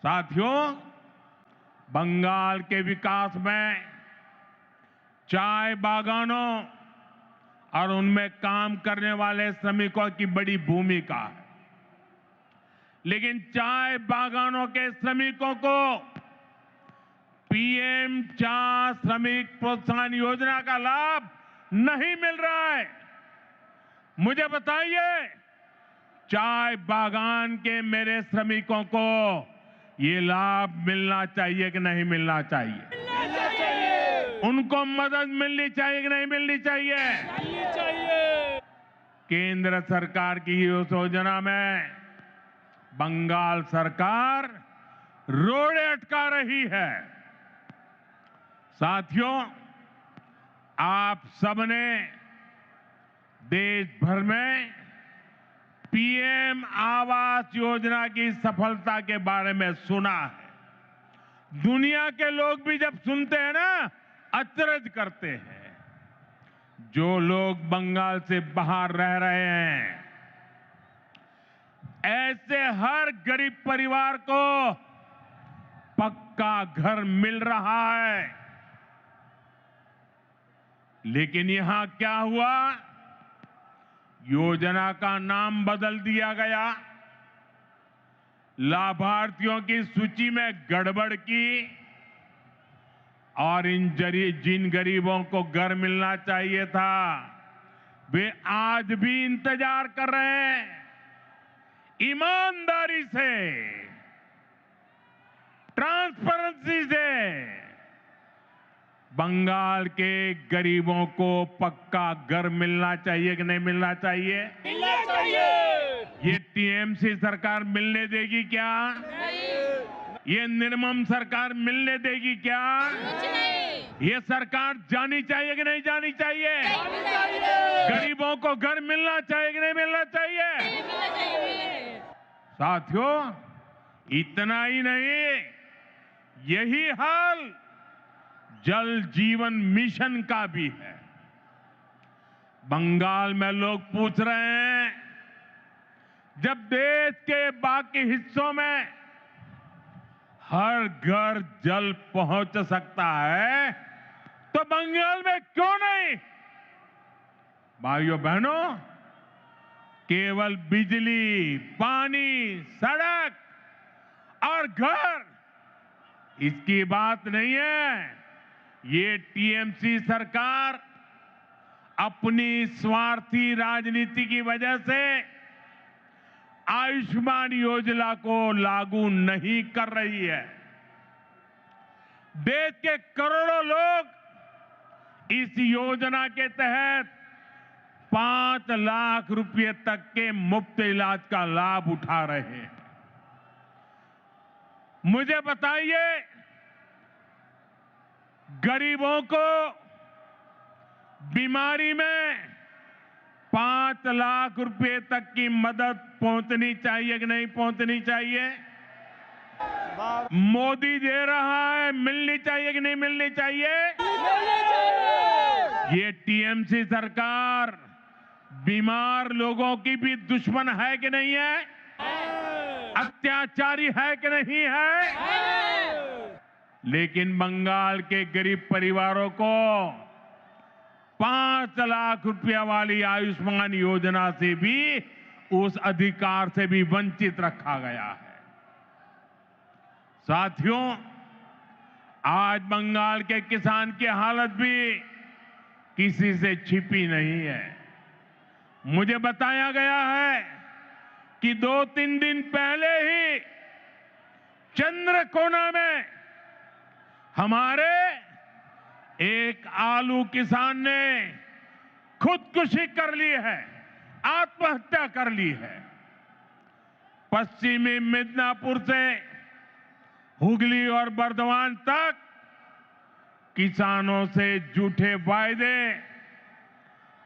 साथियों, बंगाल के विकास में चाय बागानों और उनमें काम करने वाले श्रमिकों की बड़ी भूमिका है। लेकिन चाय बागानों के श्रमिकों को पीएम चाय श्रमिक प्रोत्साहन योजना का लाभ नहीं मिल रहा है। मुझे बताइए, चाय बागान के मेरे श्रमिकों को ये लाभ मिलना चाहिए कि नहीं मिलना चाहिए? मिलना चाहिए। उनको मदद मिलनी चाहिए कि नहीं मिलनी चाहिए? मिलनी चाहिए। केंद्र सरकार की इस योजना में बंगाल सरकार रोड़े अटका रही है। साथियों, आप सबने देश भर में पीएम आवास योजना की सफलता के बारे में सुना है। दुनिया के लोग भी जब सुनते हैं ना, अचरज करते हैं। जो लोग बंगाल से बाहर रह रहे हैं, ऐसे हर गरीब परिवार को पक्का घर मिल रहा है। लेकिन यहां क्या हुआ? योजना का नाम बदल दिया गया, लाभार्थियों की सूची में गड़बड़ की और जिन गरीबों को घर मिलना चाहिए था, वे आज भी इंतजार कर रहे हैं। ईमानदारी से, ट्रांसपेरेंसी से बंगाल के गरीबों को पक्का घर मिलना चाहिए कि नहीं मिलना चाहिए? मिलना चाहिए। ये टीएमसी सरकार मिलने देगी क्या? नहीं। ये निर्मम सरकार मिलने देगी क्या? कुछ नहीं। ये सरकार जानी चाहिए कि नहीं जानी चाहिए? मिलना चाहिए। गरीबों को घर मिलना चाहिए कि नहीं मिलना चाहिए? मिलना चाहिए। साथियों, इतना ही नहीं, यही हाल जल जीवन मिशन का भी है। बंगाल में लोग पूछ रहे हैं, जब देश के बाकी हिस्सों में हर घर जल पहुंच सकता है, तो बंगाल में क्यों नहीं? भाइयों बहनों, केवल बिजली, पानी, सड़क और घर, इसकी बात नहीं है। ये टीएमसी सरकार अपनी स्वार्थी राजनीति की वजह से आयुष्मान योजना को लागू नहीं कर रही है। देश के करोड़ों लोग इस योजना के तहत 5 लाख रुपए तक के मुफ्त इलाज का लाभ उठा रहे हैं। मुझे बताइए, गरीबों को बीमारी में 5 लाख रुपए तक की मदद पहुंचनी चाहिए कि नहीं पहुंचनी चाहिए? मोदी दे रहा है, मिलनी चाहिए कि नहीं मिलनी चाहिए? मिलना चाहिए। ये टीएमसी सरकार बीमार लोगों की भी दुश्मन है कि नहीं है? अत्याचारी है कि नहीं है? लेकिन बंगाल के गरीब परिवारों को 5 लाख रुपया वाली आयुष्मान योजना से भी, उस अधिकार से भी वंचित रखा गया है। साथियों, आज बंगाल के किसान की हालत भी किसी से छिपी नहीं है। मुझे बताया गया है कि 2-3 दिन पहले ही चंद्रकोना में हमारे एक आलू किसान ने खुदकुशी कर ली है, आत्महत्या कर ली है। पश्चिमी मिदनापुर से हुगली और बर्दवान तक किसानों से झूठे वायदे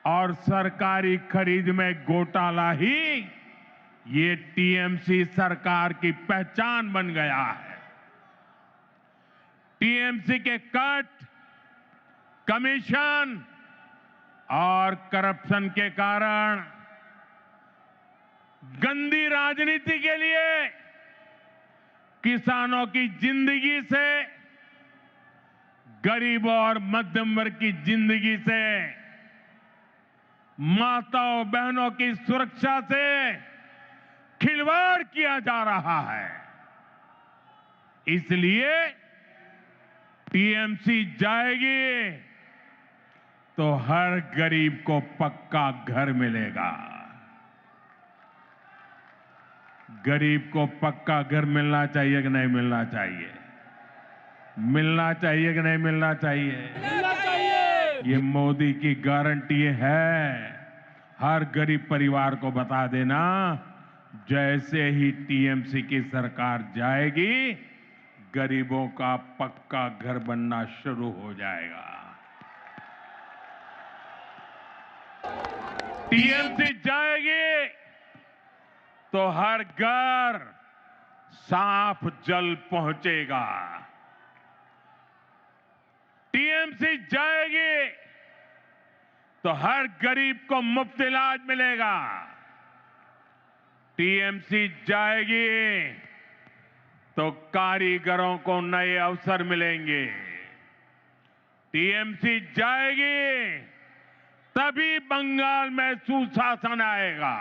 और सरकारी खरीद में घोटाला ही ये टीएमसी सरकार की पहचान बन गया है। टीएमसी के कट, कमीशन और करप्शन के कारण गंदी राजनीति के लिए किसानों की जिंदगी से, गरीबों और मध्यम वर्ग की जिंदगी से, माताओं बहनों की सुरक्षा से खिलवाड़ किया जा रहा है। इसलिए टीएमसी जाएगी तो हर गरीब को पक्का घर मिलेगा। गरीब को पक्का घर मिलना चाहिए कि नहीं मिलना चाहिए? मिलना चाहिए कि नहीं मिलना चाहिए? मिलना चाहिए। ये मोदी की गारंटी है। हर गरीब परिवार को बता देना, जैसे ही टीएमसी की सरकार जाएगी, गरीबों का पक्का घर बनना शुरू हो जाएगा। टीएमसी जाएगी तो हर घर साफ जल पहुंचेगा। टीएमसी जाएगी तो हर गरीब को मुफ्त इलाज मिलेगा। टीएमसी जाएगी तो कारीगरों को नए अवसर मिलेंगे। टीएमसी जाएगी तभी बंगाल में सुशासन आएगा।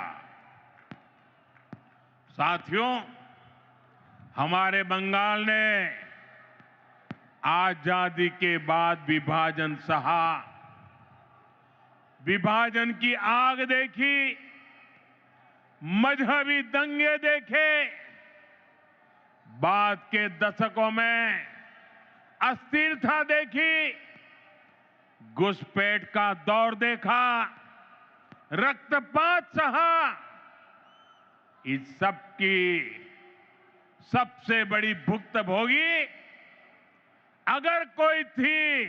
साथियों, हमारे बंगाल ने आजादी के बाद विभाजन सहा, विभाजन की आग देखी, मजहबी दंगे देखे, बाद के दशकों में अस्थिरता देखी, घुसपैठ का दौर देखा, रक्तपात सहा। इस सब की सबसे बड़ी भुक्तभोगी अगर कोई थी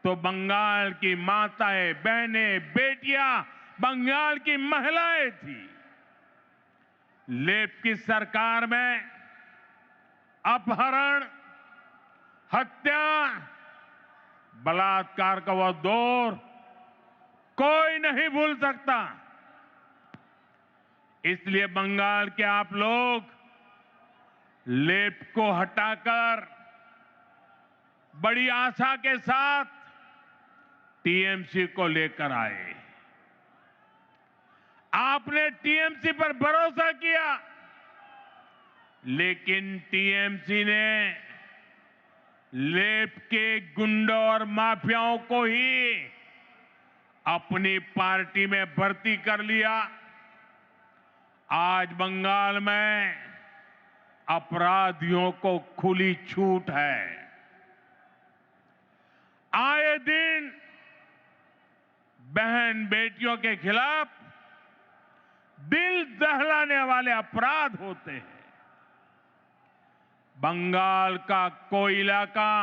तो बंगाल की माताएं, बहनें, बेटियां, बंगाल की महिलाएं थी। लेफ्ट की सरकार में अपहरण, हत्या, बलात्कार का वह दौर कोई नहीं भूल सकता। इसलिए बंगाल के आप लोग लेफ्ट को हटाकर बड़ी आशा के साथ टीएमसी को लेकर आए। आपने टीएमसी पर भरोसा किया, लेकिन टीएमसी ने लेफ्ट के गुंडों और माफियाओं को ही अपनी पार्टी में भर्ती कर लिया। आज बंगाल में अपराधियों को खुली छूट है। आए दिन बहन बेटियों के खिलाफ दिल दहलाने वाले अपराध होते हैं। बंगाल का कोई इलाका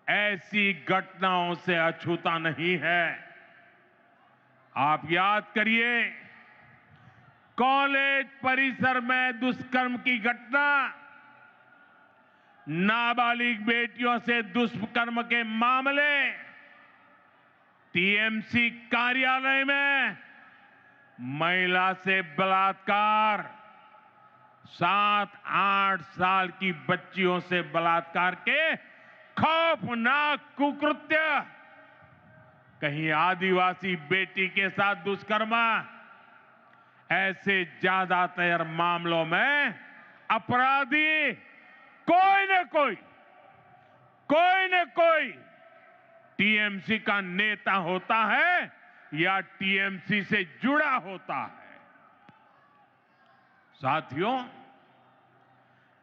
ऐसी घटनाओं से अछूता नहीं है। आप याद करिए, कॉलेज परिसर में दुष्कर्म की घटना, नाबालिग बेटियों से दुष्कर्म के मामले, टीएमसी कार्यालय में महिला से बलात्कार, 7-8 साल की बच्चियों से बलात्कार के खौफनाक कुकृत्य, कहीं आदिवासी बेटी के साथ दुष्कर्म, ऐसे ज्यादातर मामलों में अपराधी कोई न कोई टीएमसी का नेता होता है या टीएमसी से जुड़ा होता है। साथियों,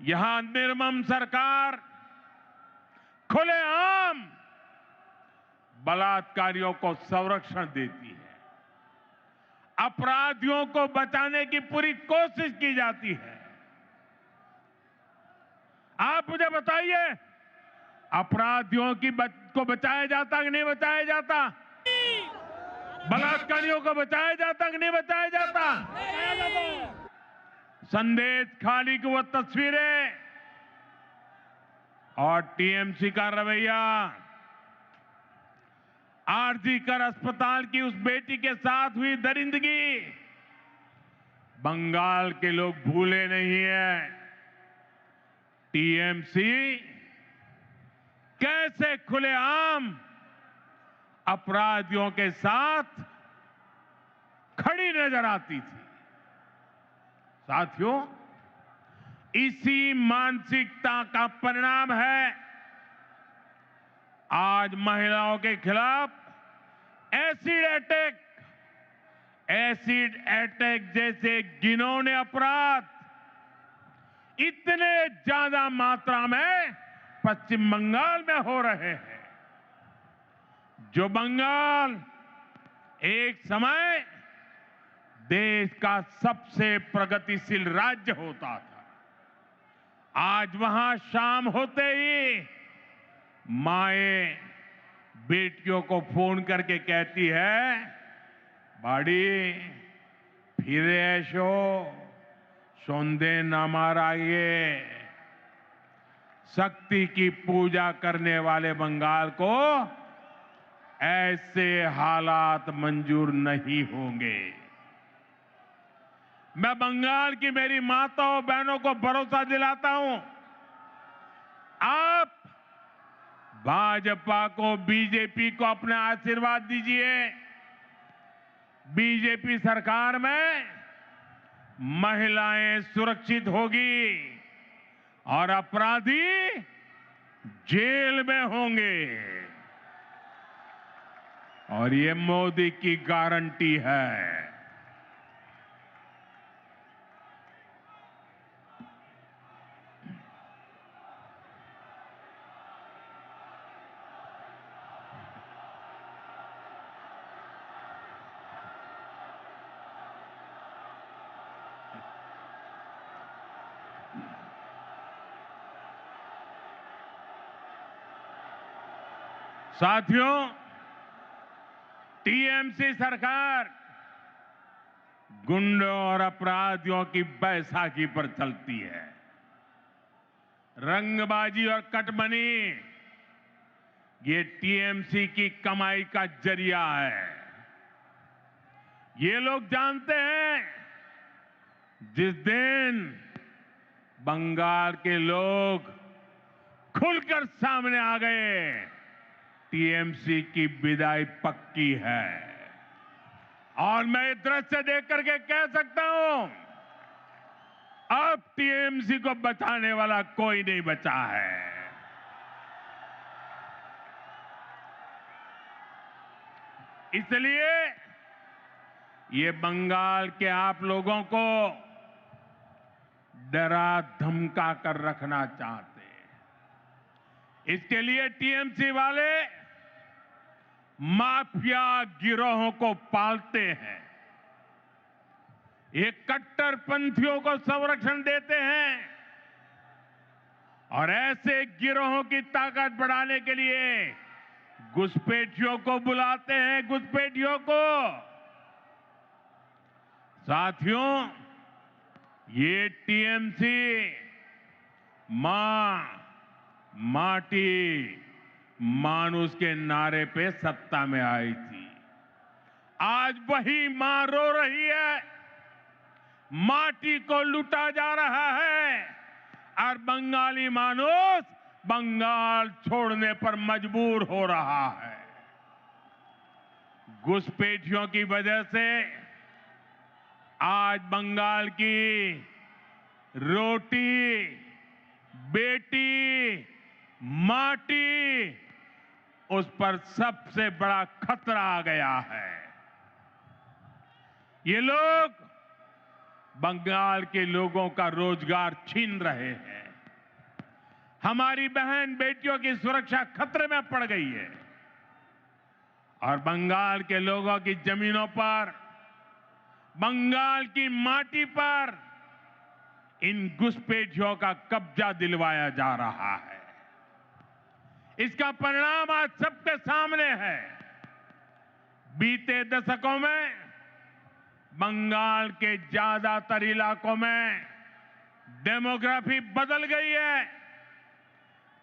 यहां निर्मम सरकार खुलेआम बलात्कारियों को संरक्षण देती है। अपराधियों को बचाने की पूरी कोशिश की जाती है। आप मुझे बताइए, अपराधियों को बचाया जाता कि नहीं बचाया जाता? बलात्कारियों को बचाया जाता कि नहीं बचाया जाता? संदेश खाली की वो तस्वीरें और टीएमसी का रवैया, आरजीकर अस्पताल की उस बेटी के साथ हुई दरिंदगी, बंगाल के लोग भूले नहीं है। टीएमसी कैसे खुलेआम अपराधियों के साथ खड़ी नजर आती थी। साथियों, इसी मानसिकता का परिणाम है आज महिलाओं के खिलाफ एसिड अटैक जैसे घिनौने अपराध इतने ज्यादा मात्रा में पश्चिम बंगाल में हो रहे हैं। जो बंगाल एक समय देश का सबसे प्रगतिशील राज्य होता था, आज वहां शाम होते ही माएं बेटियों को फोन करके कहती है, बाड़ी फिर ऐशो सौंदे न माराइए। शक्ति की पूजा करने वाले बंगाल को ऐसे हालात मंजूर नहीं होंगे। मैं बंगाल की मेरी माताओं बहनों को भरोसा दिलाता हूं, आप भाजपा को, बीजेपी को अपना आशीर्वाद दीजिए। बीजेपी सरकार में महिलाएं सुरक्षित होगी और अपराधी जेल में होंगे, और ये मोदी की गारंटी है। साथियों, टीएमसी सरकार गुंडों और अपराधियों की बैसाखी पर चलती है। रंगबाजी और कटमनी ये टीएमसी की कमाई का जरिया है। ये लोग जानते हैं, जिस दिन बंगाल के लोग खुलकर सामने आ गए, टीएमसी की विदाई पक्की है। और मैं ये दृश्य देख करके कह सकता हूं, अब टीएमसी को बचाने वाला कोई नहीं बचा है। इसलिए ये बंगाल के आप लोगों को डरा धमका कर रखना चाहते हैं। इसके लिए टीएमसी वाले माफिया गिरोहों को पालते हैं। ये कट्टरपंथियों को संरक्षण देते हैं और ऐसे गिरोहों की ताकत बढ़ाने के लिए घुसपैठियों को बुलाते हैं, घुसपैठियों को। साथियों, ये टीएमसी मां माटी मानुष के नारे पे सत्ता में आई थी। आज वही मां रो रही है, माटी को लूटा जा रहा है और बंगाली मानुष बंगाल छोड़ने पर मजबूर हो रहा है। घुसपैठियों की वजह से आज बंगाल की रोटी, बेटी, माटी, उस पर सबसे बड़ा खतरा आ गया है। ये लोग बंगाल के लोगों का रोजगार छीन रहे हैं। हमारी बहन बेटियों की सुरक्षा खतरे में पड़ गई है और बंगाल के लोगों की जमीनों पर, बंगाल की माटी पर इन घुसपैठियों का कब्जा दिलवाया जा रहा है। इसका परिणाम आज सबके सामने है। बीते दशकों में बंगाल के ज्यादातर इलाकों में डेमोग्राफी बदल गई है।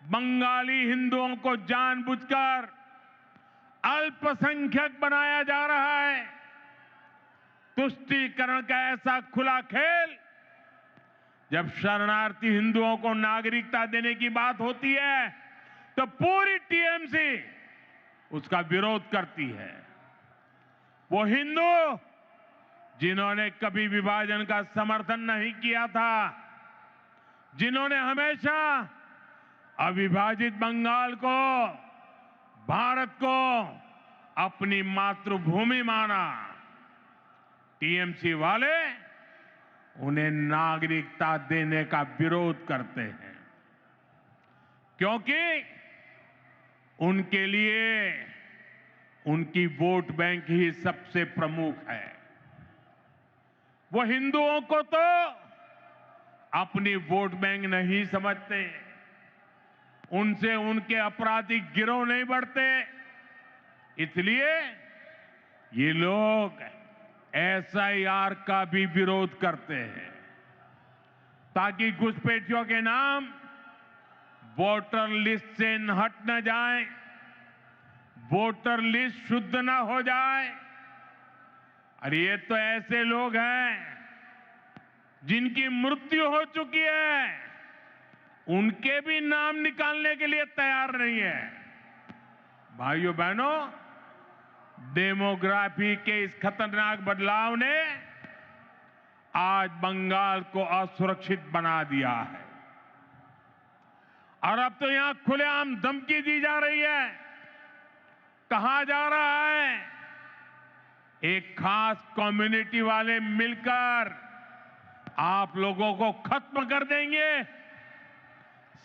बंगाली हिंदुओं को जानबूझकर अल्पसंख्यक बनाया जा रहा है। तुष्टीकरण का ऐसा खुला खेल जब शरणार्थी हिंदुओं को नागरिकता देने की बात होती है तो पूरी टीएमसी उसका विरोध करती है। वो हिंदू जिन्होंने कभी विभाजन का समर्थन नहीं किया था, जिन्होंने हमेशा अविभाजित बंगाल को, भारत को अपनी मातृभूमि माना, टीएमसी वाले उन्हें नागरिकता देने का विरोध करते हैं, क्योंकि उनके लिए उनकी वोट बैंक ही सबसे प्रमुख है। वो हिंदुओं को तो अपनी वोट बैंक नहीं समझते, उनसे उनके आपराधिक गिरोह नहीं बढ़ते, इसलिए ये लोग एसआईआर का भी विरोध करते हैं ताकि घुसपैठियों के नाम वोटर लिस्ट से हट न जाए, वोटर लिस्ट शुद्ध न हो जाए। और ये तो ऐसे लोग हैं जिनकी मृत्यु हो चुकी है, उनके भी नाम निकालने के लिए तैयार नहीं है। भाइयों बहनों, डेमोग्राफी के इस खतरनाक बदलाव ने आज बंगाल को असुरक्षित बना दिया है और अब तो यहां खुलेआम धमकी दी जा रही है। कहा जा रहा है एक खास कम्युनिटी वाले मिलकर आप लोगों को खत्म कर देंगे।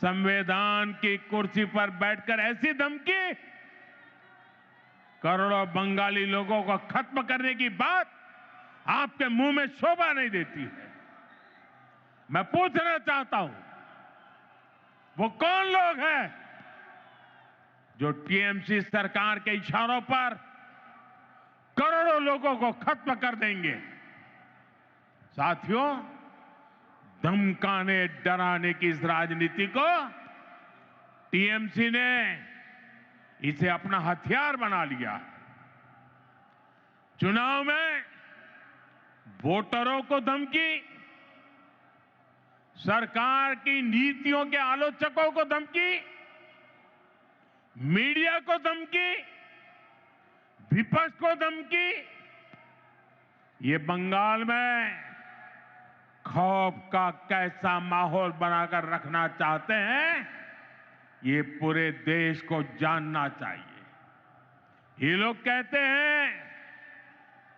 संविधान की कुर्सी पर बैठकर ऐसी धमकी, करोड़ों बंगाली लोगों को खत्म करने की बात आपके मुंह में शोभा नहीं देती है। मैं पूछना चाहता हूं, वो कौन लोग हैं जो टीएमसी सरकार के इशारों पर करोड़ों लोगों को खत्म कर देंगे? साथियों, धमकाने डराने की इस राजनीति को टीएमसी ने इसे अपना हथियार बना लिया। चुनाव में वोटरों को धमकी, सरकार की नीतियों के आलोचकों को धमकी, मीडिया को धमकी, विपक्ष को धमकी। ये बंगाल में खौफ का कैसा माहौल बनाकर रखना चाहते हैं, ये पूरे देश को जानना चाहिए। ये लोग कहते हैं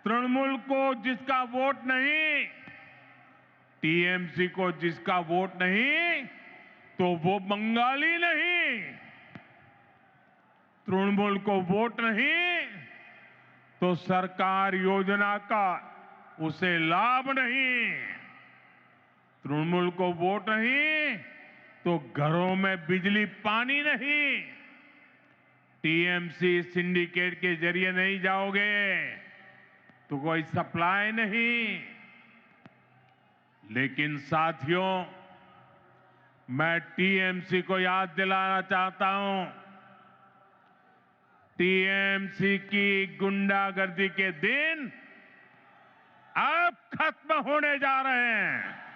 तृणमूल को जिसका वोट नहीं, टीएमसी को जिसका वोट नहीं, तो वो बंगाली नहीं। तृणमूल को वोट नहीं तो सरकार योजना का उसे लाभ नहीं, तृणमूल को वोट नहीं तो घरों में बिजली पानी नहीं, टीएमसी सिंडिकेट के जरिए नहीं जाओगे तो कोई सप्लाई नहीं। लेकिन साथियों, मैं टीएमसी को याद दिलाना चाहता हूं, टीएमसी की गुंडागर्दी के दिन अब खत्म होने जा रहे हैं।